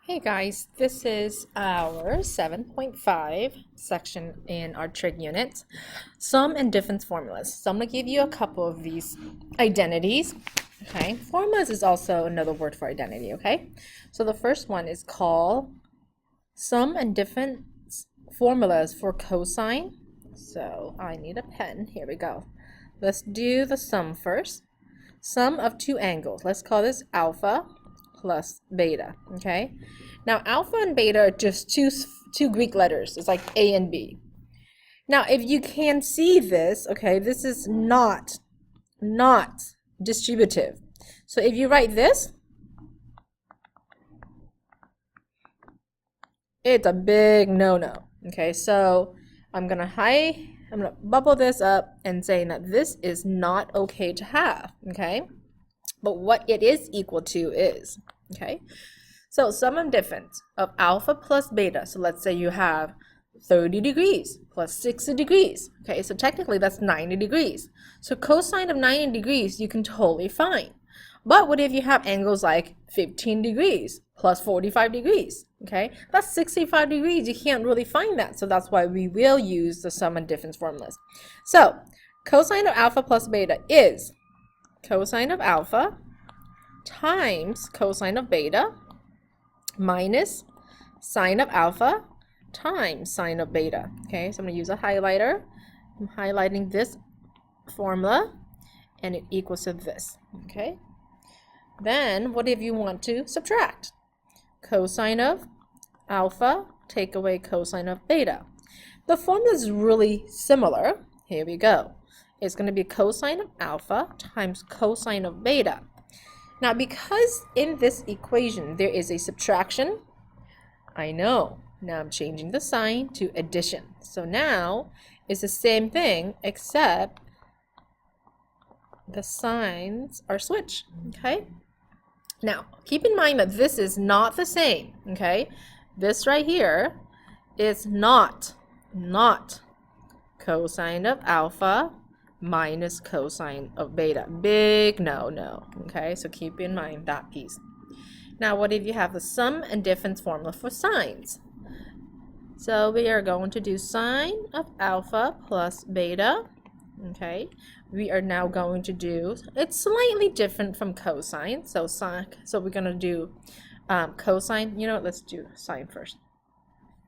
Hey guys, this is our 7.5 section in our trig unit, sum and difference formulas. So I'm going to give you a couple of these identities. Okay, formulas is also another word for identity. Okay, so the first one is called sum and difference formulas for cosine. So I need a pen. Here we go. Let's do the sum first. Sum of two angles. Let's call this alpha plus beta. Okay, now alpha and beta are just two Greek letters. It's like A and B. Now if you can see this, okay, this is not distributive. So if you write this, it's a big no-no. Okay, so I'm gonna bubble this up and saying that this is not okay to have. Okay, but what it is equal to is, okay, so sum and difference of alpha plus beta. So let's say you have 30 degrees plus 60 degrees. Okay, so technically that's 90 degrees. So cosine of 90 degrees you can totally find. But what if you have angles like 15 degrees plus 45 degrees? Okay, that's 65 degrees. You can't really find that. So that's why we will use the sum and difference formulas. So cosine of alpha plus beta is cosine of alpha times cosine of beta minus sine of alpha times sine of beta. Okay, so I'm going to use a highlighter. I'm highlighting this formula and it equals to this. Okay, then what if you want to subtract? Cosine of alpha take away cosine of beta. The formula is really similar. Here we go. It's going to be cosine of alpha times cosine of beta. Now, because in this equation there is a subtraction, I know. Now I'm changing the sign to addition. So now it's the same thing except the signs are switched. Okay? Now, keep in mind that this is not the same. Okay? This right here is not cosine of alpha minus cosine of beta. Big no. Okay, so keep in mind that piece. Now, what if you have the sum and difference formula for sines? So we are going to do sine of alpha plus beta. Okay, we are now going to do, it's slightly different from cosine. So we're going to do cosine. You know what, let's do sine first.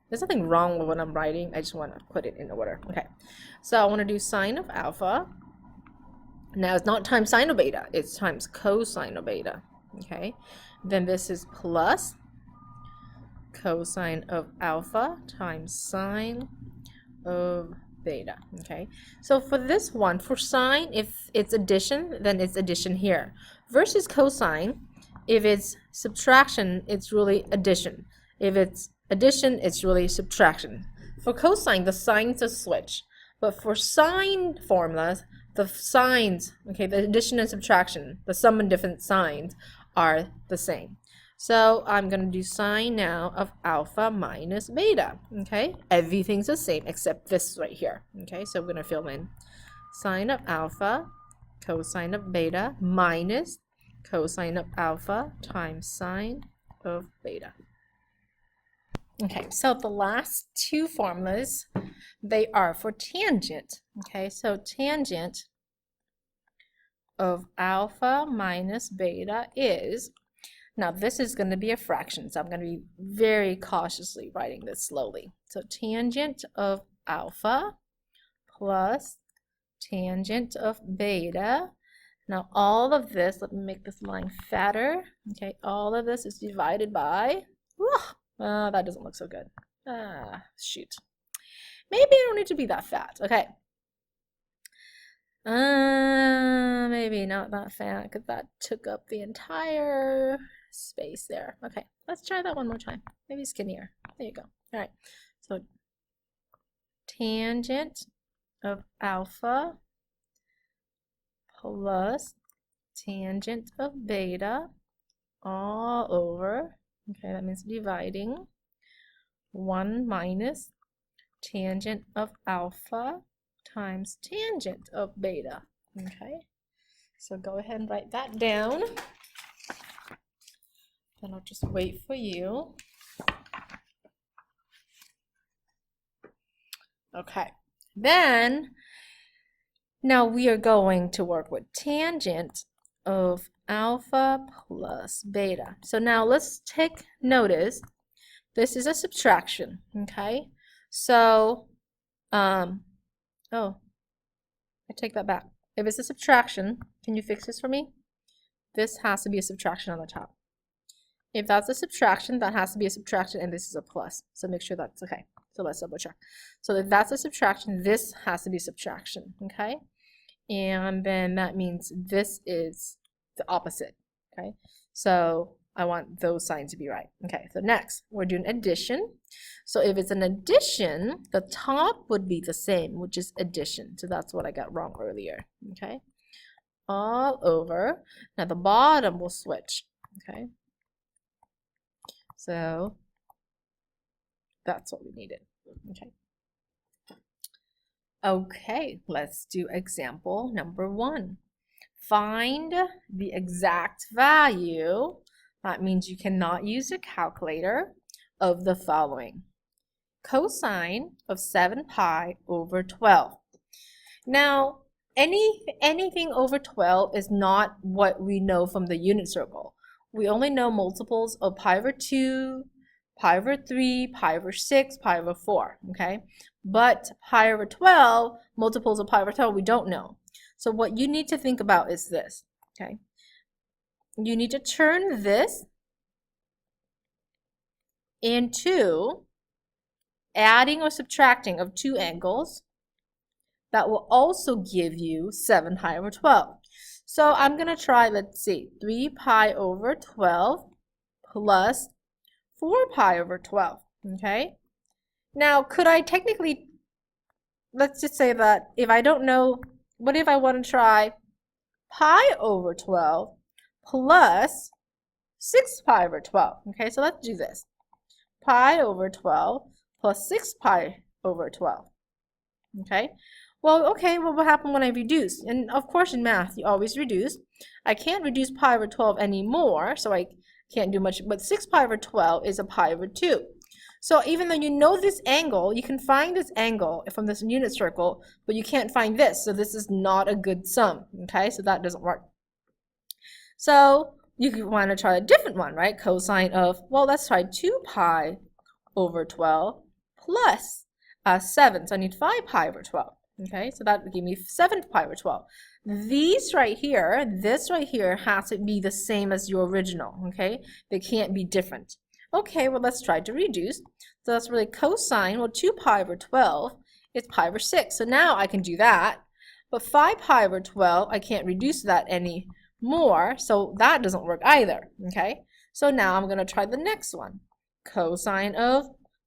There's nothing wrong with what I'm writing. I just want to put it in order. Okay, so I want to do sine of alpha. Now it's not times sine of beta. It's times cosine of beta. Okay, then this is plus cosine of alpha times sine of beta. Okay, so for this one, for sine, if it's addition, then it's addition here. Versus cosine, if it's subtraction, it's really addition. If it's addition, it's really subtraction. For cosine, the signs are switched. But for sine formulas, the signs, okay, the addition and subtraction, the sum and different signs are the same. So I'm going to do sine now of alpha minus beta. Okay, everything's the same except this right here. Okay, so we're going to fill in sine of alpha cosine of beta minus cosine of alpha times sine of beta. Okay, so the last two formulas, they are for tangent. Okay, so tangent of alpha minus beta is, now this is going to be a fraction, so I'm going to be very cautiously writing this slowly. So tangent of alpha plus tangent of beta. Now all of this, let me make this line fatter. Okay, all of this is divided by, that doesn't look so good. Shoot. Maybe I don't need to be that fat. Okay. Maybe not that fat because that took up the entire space there. Okay, let's try that one more time. Maybe skinnier. There you go. All right. So tangent of alpha plus tangent of beta all over. Okay, that means dividing 1 minus tangent of alpha times tangent of beta. Okay, so go ahead and write that down. Then I'll just wait for you. Okay, then now we are going to work with tangent of alpha plus beta. So now let's take notice. This is a subtraction, okay? So, oh, I take that back. If it's a subtraction, can you fix this for me? This has to be a subtraction on the top. If that's a subtraction, that has to be a subtraction, and this is a plus. So make sure that's okay. So let's double check. So if that's a subtraction, this has to be subtraction, okay? And then that means this is the opposite, okay? So I want those signs to be right. Okay, so next, we're doing addition. So if it's an addition, the top would be the same, which is addition. So that's what I got wrong earlier, okay? All over. Now the bottom will switch, okay? So that's what we needed, okay? Okay, let's do example number 1. Find the exact value, that means you cannot use a calculator, of the following. Cosine of 7 pi over 12. Now, anything over 12 is not what we know from the unit circle. We only know multiples of pi over 2, pi over 3, pi over 6, pi over 4, okay? But pi over 12, multiples of pi over 12, we don't know. So what you need to think about is this, okay? You need to turn this into adding or subtracting of two angles that will also give you 7 pi over 12. So I'm going to try, let's see, 3 pi over 12 plus 4 pi over 12, okay? Now, could I technically, let's just say that if I don't know, what if I want to try pi over 12 plus 6 pi over 12, okay? So let's do this. Pi over 12 plus 6 pi over 12, okay? Well, okay, well, what happened when I reduce? And of course, in math, you always reduce. I can't reduce pi over 12 anymore, so I can't do much, but 6 pi over 12 is a pi over 2. So even though you know this angle, you can find this angle from this unit circle, but you can't find this, so this is not a good sum, okay? So that doesn't work. So you want to try a different one, right? Cosine of, well, let's try 2 pi over 12 plus 7, so I need 5 pi over 12. Okay, so that would give me 7 pi over 12. These right here, this right here has to be the same as your original, okay? They can't be different. Okay, well, let's try to reduce. So that's really cosine, well, 2 pi over 12 is pi over 6. So now I can do that. But 5 pi over 12, I can't reduce that anymore, so that doesn't work either, okay? So now I'm going to try the next one. Cosine of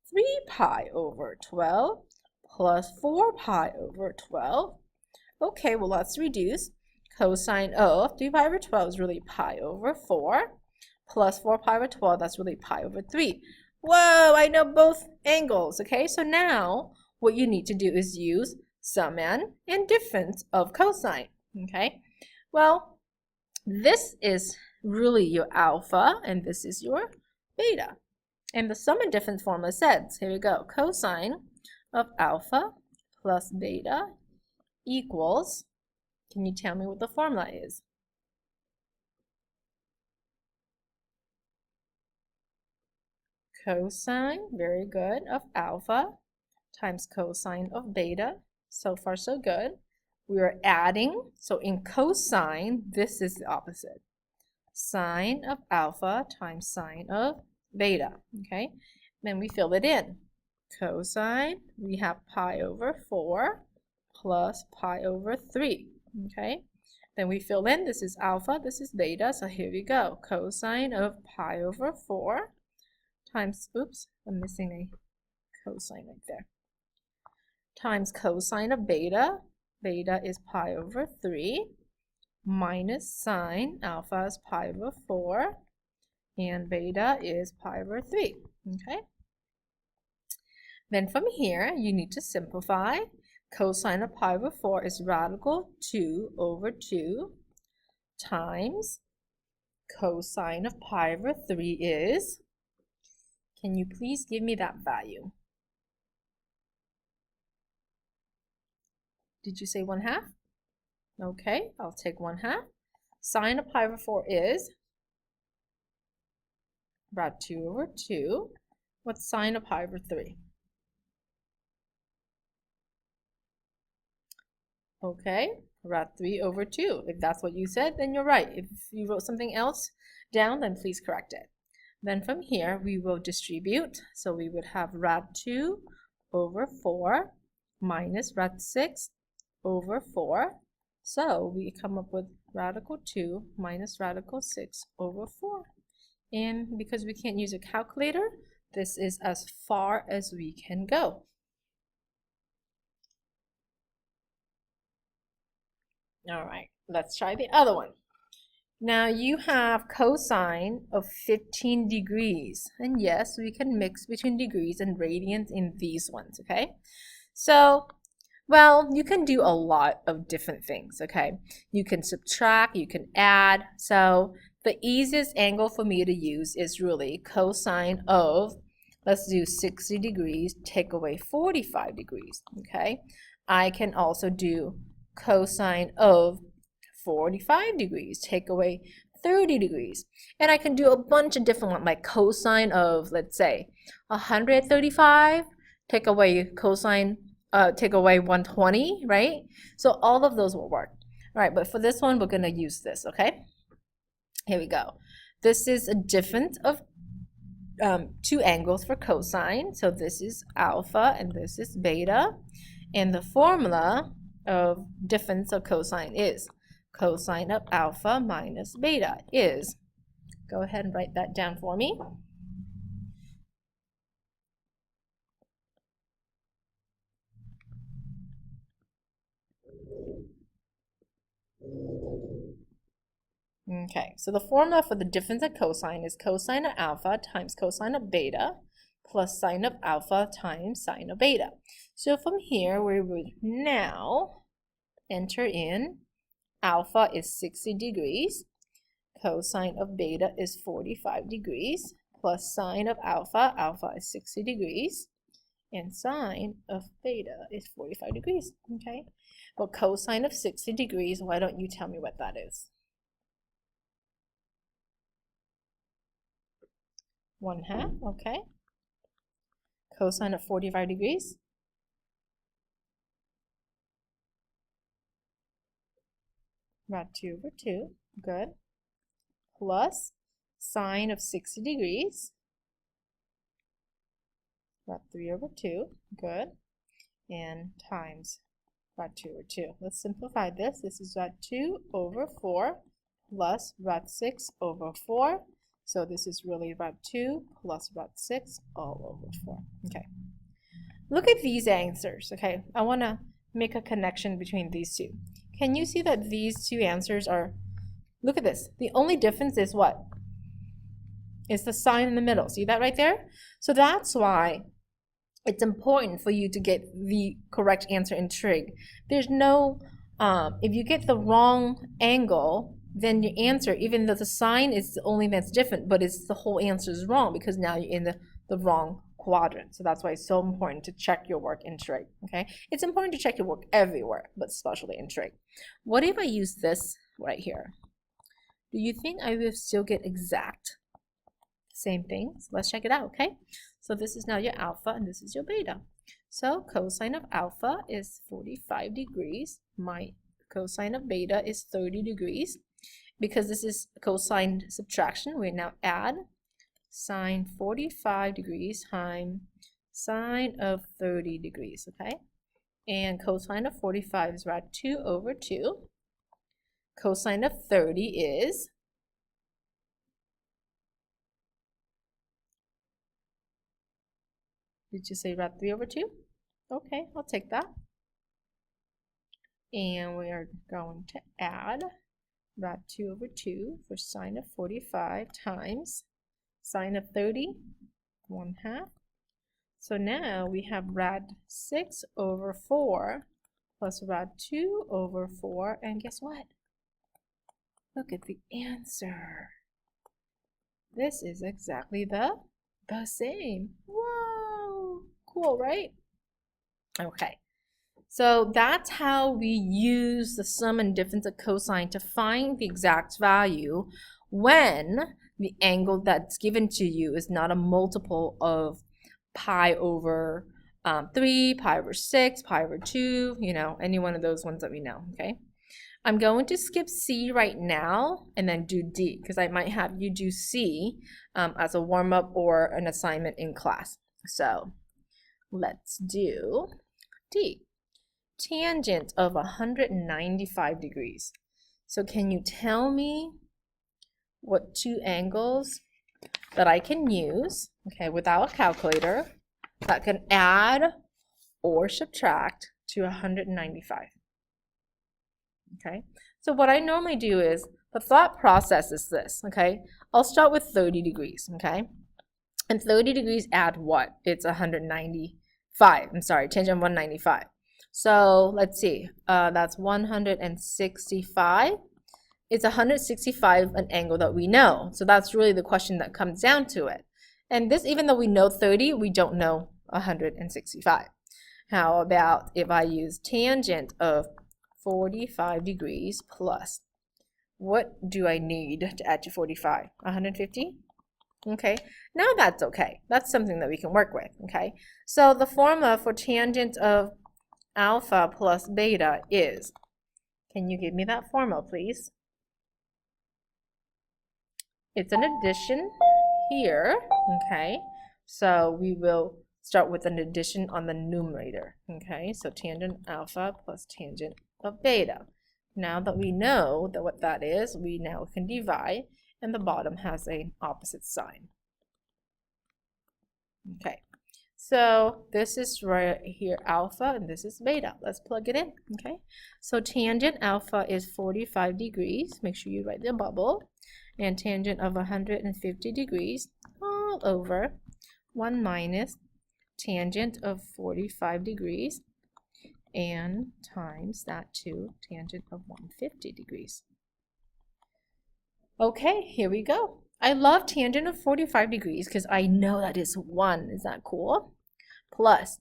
3 pi over 12 plus 4 pi over 12. Okay, well, let's reduce. Cosine of 3 pi over 12 is really pi over 4 plus 4 pi over 12, that's really pi over 3. Whoa, I know both angles, okay? So now what you need to do is use sum and difference of cosine, okay? Well, this is really your alpha and this is your beta. And the sum and difference formula says, here we go, cosine of alpha plus beta equals, can you tell me what the formula is? Cosine, very good, of alpha times cosine of beta. So far so good. We are adding, so in cosine, this is the opposite. Sine of alpha times sine of beta, okay? Then we fill it in. Cosine, we have pi over 4 plus pi over 3, okay? Then we fill in, this is alpha, this is beta, so here we go. Cosine of pi over 4 times, oops, I'm missing a cosine right there, times cosine of beta, beta is pi over 3, minus sine, alpha is pi over 4, and beta is pi over 3, okay? Then from here, you need to simplify. Cosine of pi over 4 is radical 2 over 2 times cosine of pi over 3 is, can you please give me that value? Did you say 1/2? Okay, I'll take 1/2. Sine of pi over 4 is about 2 over 2. What's sine of pi over 3? Okay, about 3 over 2. If that's what you said, then you're right. If you wrote something else down, then please correct it. Then from here, we will distribute. So we would have rad 2 over 4 minus rad 6 over 4. So we come up with radical 2 minus radical 6 over 4. And because we can't use a calculator, this is as far as we can go. All right, let's try the other one. Now you have cosine of 15 degrees. And yes, we can mix between degrees and radians in these ones, okay? So, well, you can do a lot of different things, okay? You can subtract, you can add. So the easiest angle for me to use is really cosine of, let's do 60 degrees, take away 45 degrees, okay? I can also do cosine of 45 degrees, take away 30 degrees. And I can do a bunch of different ones, like cosine of, let's say, 135, take away cosine, take away 120, right? So all of those will work. All right, but for this one, we're going to use this, okay? Here we go. This is a difference of two angles for cosine. So this is alpha and this is beta. And the formula of difference of cosine is cosine of alpha minus beta is, go ahead and write that down for me. Okay, so the formula for the difference of cosine is cosine of alpha times cosine of beta plus sine of alpha times sine of beta. So from here, we would now enter in alpha is 60 degrees, cosine of beta is 45 degrees, plus sine of alpha, alpha is 60 degrees, and sine of beta is 45 degrees, okay? Well, cosine of 60 degrees, why don't you tell me what that is? 1/2, okay. Cosine of 45 degrees? About 2 over 2, good. Plus sine of 60 degrees, about 3 over 2, good. And times about 2 over 2. Let's simplify this. This is about 2 over 4 plus about 6 over 4. So this is really about 2 plus about 6 all over 4. Okay. Look at these answers, okay? I want to make a connection between these two. Can you see that these two answers are, look at this. The only difference is what? It's the sign in the middle. See that right there? So that's why it's important for you to get the correct answer in trig. There's no, if you get the wrong angle, then your answer, even though the sign is the only that's different, but it's the whole answer is wrong because now you're in the wrong quadrant. So that's why it's so important to check your work in trig, okay? It's important to check your work everywhere, but especially in trig. What if I use this right here? Do you think I will still get exact same things? Let's check it out, okay? So this is now your alpha and this is your beta. So cosine of alpha is 45 degrees. My cosine of beta is 30 degrees. Because this is cosine subtraction, we now add sine 45 degrees times sine of 30 degrees, okay? And cosine of 45 is about 2 over 2. Cosine of 30 is did you say about 3 over 2? Okay, I'll take that. And we are going to add about 2 over 2 for sine of 45 times sine of 30, 1/2. So now we have rad 6 over 4 plus rad 2 over 4. And guess what? Look at the answer. this is exactly the same. Whoa, cool, right? Okay, so that's how we use the sum and difference of cosine to find the exact value when the angle that's given to you is not a multiple of pi over 3, pi over 6, pi over 2, you know, any one of those ones that we know, okay? I'm going to skip C right now and then do D because I might have you do C as a warm-up or an assignment in class. So let's do D. Tangent of 195 degrees. So can you tell me what two angles that I can use, okay, without a calculator, that can add or subtract to 195? Okay, so what I normally do is, the thought process is this, okay? I'll start with 30 degrees, okay? And 30 degrees add what? It's 195. I'm sorry, tangent of 195. So let's see, that's 165. It's 165 an angle that we know. So that's really the question that comes down to it. And this, even though we know 30, we don't know 165. How about if I use tangent of 45 degrees plus, what do I need to add to 45? 150? Okay, now that's okay. That's something that we can work with, okay? So the formula for tangent of alpha plus beta is, can you give me that formula, please? It's an addition here, okay? So we will start with an addition on the numerator, okay? So tangent alpha plus tangent of beta. Now that we know that what that is, we now can divide, and the bottom has an opposite sign. Okay, so this is right here alpha, and this is beta. Let's plug it in, okay? So tangent alpha is 45 degrees. Make sure you write the bubble. And tangent of 150 degrees all over 1 minus tangent of 45 degrees and times that to tangent of 150 degrees. Okay, here we go. I love tangent of 45 degrees because I know that is 1. Is that cool? Plus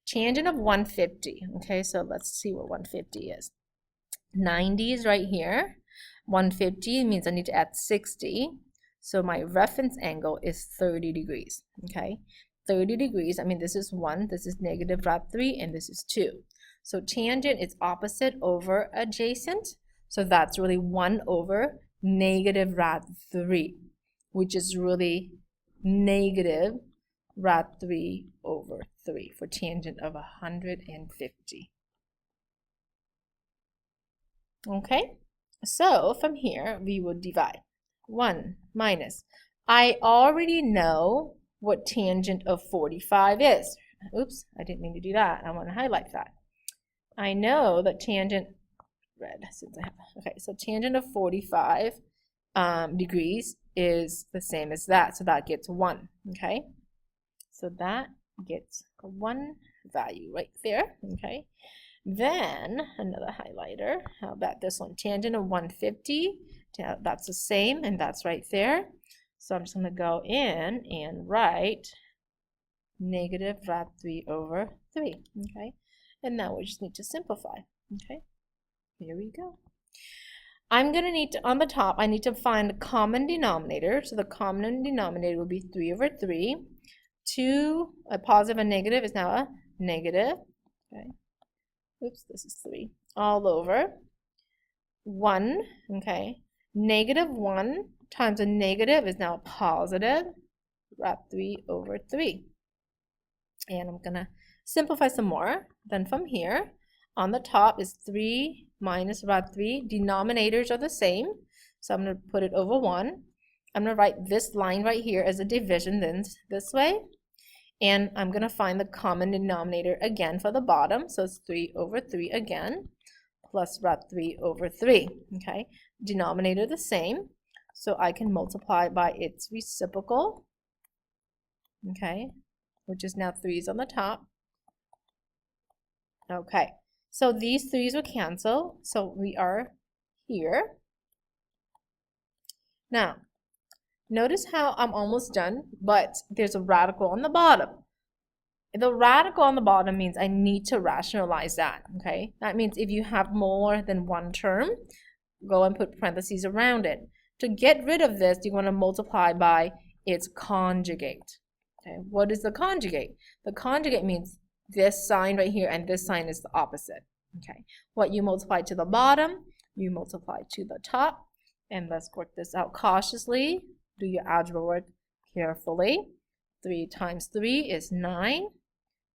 tangent of 150. Okay, so let's see what 150 is. 90 is right here. 150 means I need to add 60. So my reference angle is 30 degrees. Okay, 30 degrees, I mean, this is 1, this is negative rad 3, and this is 2. So tangent is opposite over adjacent. So that's really 1 over negative rad 3, which is really negative rad 3 over 3 for tangent of 150. Okay, so from here we will divide. 1 minus, I already know what tangent of 45 is. Oops, I didn't mean to do that. I want to highlight that. I know that tangent, red, since I have, okay, so tangent of 45 degrees is the same as that, so that gets 1, okay? So that gets a 1 value right there, okay? Then another highlighter, how about this one? Tangent of 150, that's the same, and that's right there. So I'm just going to go in and write negative rad 3 over 3, okay? And now we just need to simplify, okay? Here we go. I'm going to need to, on the top, I need to find a common denominator. So the common denominator will be 3 over 3. 2, a positive and negative is now a negative, okay? Oops, this is 3. All over 1, okay? Negative 1 times a negative is now a positive, rad 3 over 3. And I'm going to simplify some more. Then from here, on the top is 3 minus rad 3. Denominators are the same, so I'm going to put it over 1. I'm going to write this line right here as a division then this way. And I'm going to find the common denominator again for the bottom. So it's 3 over 3 again, plus rad 3 over 3. Okay, denominator the same. So I can multiply by its reciprocal. Okay, which is now 3's on the top. Okay, so these 3's will cancel. So we are here. Now Notice how I'm almost done, but there's a radical on the bottom. The radical on the bottom means I need to rationalize that, okay? That means if you have more than one term, go and put parentheses around it. To get rid of this, you want to multiply by its conjugate. Okay, what is the conjugate? The conjugate means this sign right here and this sign is the opposite. Okay, what you multiply to the bottom, you multiply to the top. And let's work this out cautiously. Do your algebra work carefully. 3 times 3 is 9.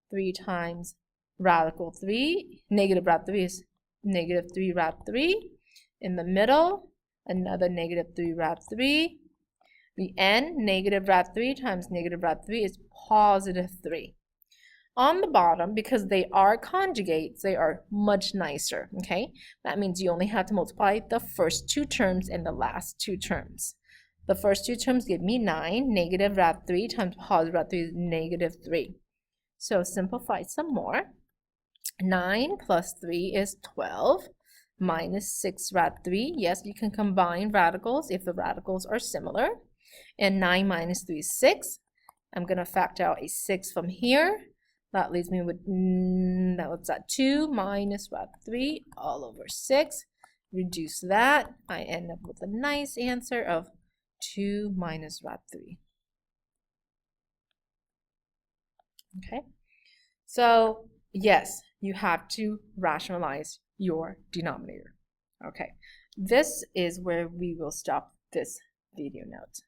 3 times radical 3, negative radical 3 is negative 3 rad 3. In the middle, another negative 3 rad 3. The end, negative rad 3 times negative rad 3 is positive 3. On the bottom, because they are conjugates, they are much nicer, okay? That means you only have to multiply the first two terms and the last two terms. The first two terms give me 9. Negative rad 3 times positive rad 3 is negative 3. So simplify some more. 9 plus 3 is 12. Minus 6 rad 3. Yes, you can combine radicals if the radicals are similar. And 9 minus 3 is 6. I'm going to factor out a 6 from here. That leaves me with, what's that? 2 minus rad 3 all over 6. Reduce that. I end up with a nice answer of 2 minus rad 3. Okay, so yes, you have to rationalize your denominator. Okay, this is where we will stop this video note.